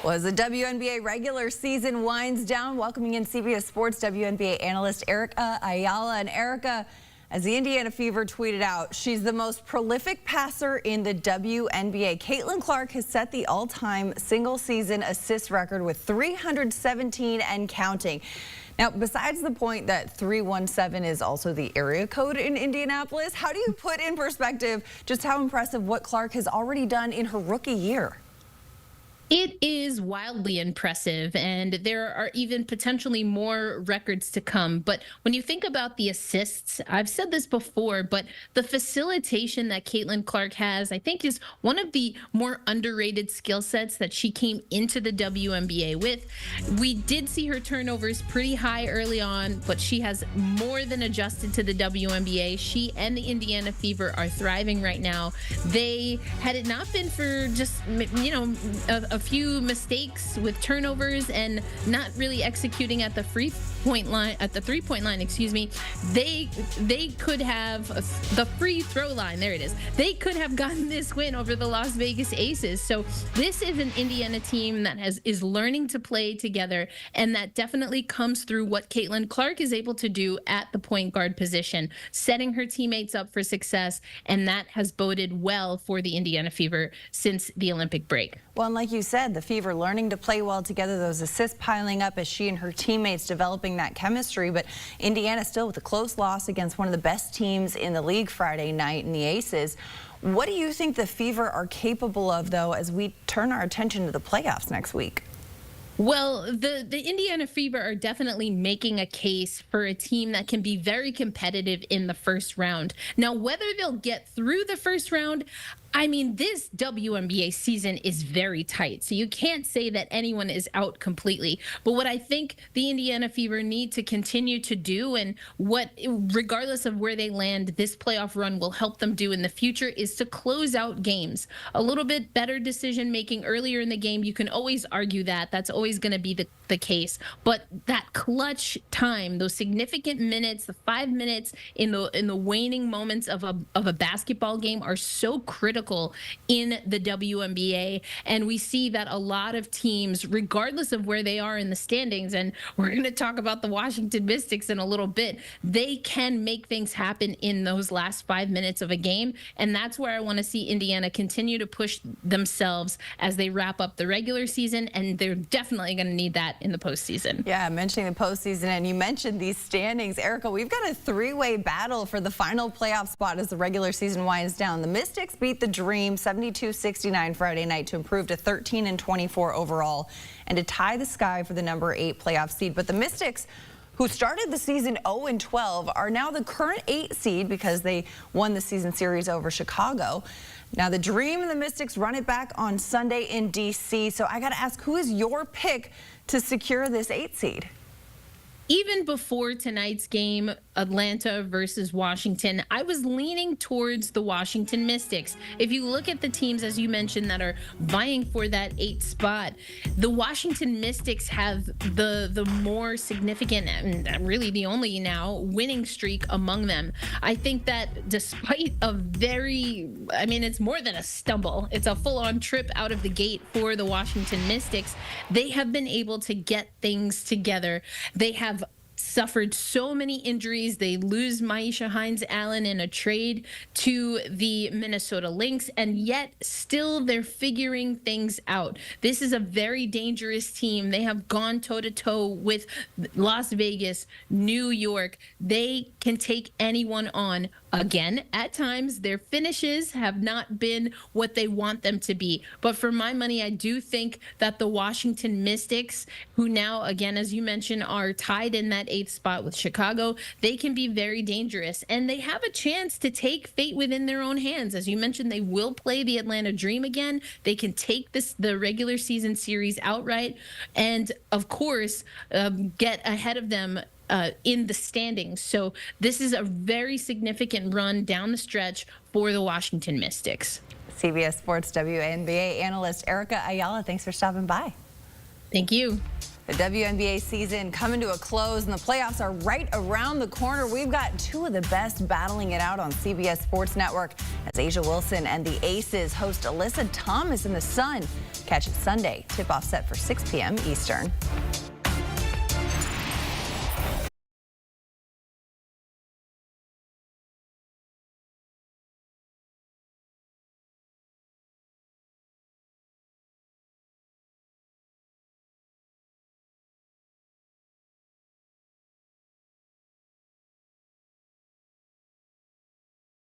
Well, as the WNBA regular season winds down, welcoming in CBS Sports WNBA analyst Erica Ayala. And Erica, as the Indiana Fever tweeted out, she's the most prolific passer in the WNBA. Caitlin Clark has set the all-time single-season assist record with 317 and counting. Now, besides the point that 317 is also the area code in Indianapolis, how do you put in perspective just how impressive what Clark has already done in her rookie year? It is wildly impressive, and there are even potentially more records to come. But when you think about the assists, I've said this before, but the facilitation that Caitlin Clark has, I think, is one of the more underrated skill sets that she came into the WNBA with. We did see her turnovers pretty high early on, but she has more than adjusted to the WNBA. She and the Indiana Fever are thriving right now. Had it not been for just, a few mistakes with turnovers and not really executing at the three-point line, they could have the free throw line. There it is. They could have gotten this win over the Las Vegas Aces. So this is an Indiana team that is learning to play together, and that definitely comes through what Caitlin Clark is able to do at the point guard position, setting her teammates up for success, and that has boded well for the Indiana Fever since the Olympic break. Well, and like you said, the Fever learning to play well together, those assists piling up as she and her teammates developing that chemistry. But Indiana still with a close loss against one of the best teams in the league Friday night in the Aces. What do you think the Fever are capable of, though, as we turn our attention to the playoffs next week? Well, the Indiana Fever are definitely making a case for a team that can be very competitive in the first round. Now, whether they'll get through the first round, I mean, this WNBA season is very tight, so you can't say that anyone is out completely. But what I think the Indiana Fever need to continue to do, and what, regardless of where they land, this playoff run will help them do in the future, is to close out games. A little bit better decision making earlier in the game. You can always argue that. That's always going to be the case. But that clutch time, those significant minutes, the 5 minutes in the waning moments of a basketball game are so critical in the WNBA, and we see that a lot of teams, regardless of where they are in the standings, and we're going to talk about the Washington Mystics in a little bit, they can make things happen in those last 5 minutes of a game, and that's where I want to see Indiana continue to push themselves as they wrap up the regular season, and they're definitely going to need that in the postseason. Yeah, mentioning the postseason, and you mentioned these standings. Erica, we've got a three-way battle for the final playoff spot as the regular season winds down. The Mystics beat the Dream 72-69 Friday night to improve to 13-24 overall and to tie the Sky for the number 8 playoff seed. But the Mystics, who started the season 0-12, are now the current 8 seed because they won the season series over Chicago. Now the Dream and the Mystics run it back on Sunday in D.C. So I got to ask, who is your pick to secure this 8 seed? Even before tonight's game, Atlanta versus Washington, I was leaning towards the Washington Mystics. If you look at the teams, as you mentioned, that are vying for that 8th spot, the Washington Mystics have the more significant, and really the only now, winning streak among them. I think that despite it's more than a stumble. It's a full-on trip out of the gate for the Washington Mystics. They have been able to get things together. They have suffered so many injuries. They lose Maisha Hines-Allen in a trade to the Minnesota Lynx, and yet still they're figuring things out. This is a very dangerous team. They have gone toe-to-toe with Las Vegas, New York. They can take anyone on. Again, at times, their finishes have not been what they want them to be. But for my money, I do think that the Washington Mystics, who now, again, as you mentioned, are tied in that 8th spot with Chicago, they can be very dangerous. And they have a chance to take fate within their own hands. As you mentioned, they will play the Atlanta Dream again. They can take the regular season series outright. And, of course, get ahead of them in the standings. So this is a very significant run down the stretch for the Washington Mystics. CBS Sports WNBA analyst Erica Ayala, thanks for stopping by. Thank you. The WNBA season coming to a close and the playoffs are right around the corner. We've got two of the best battling it out on CBS Sports Network as Asia Wilson and the Aces host Alyssa Thomas in the Sun. Catch it Sunday. Tip-off set for 6 p.m. Eastern.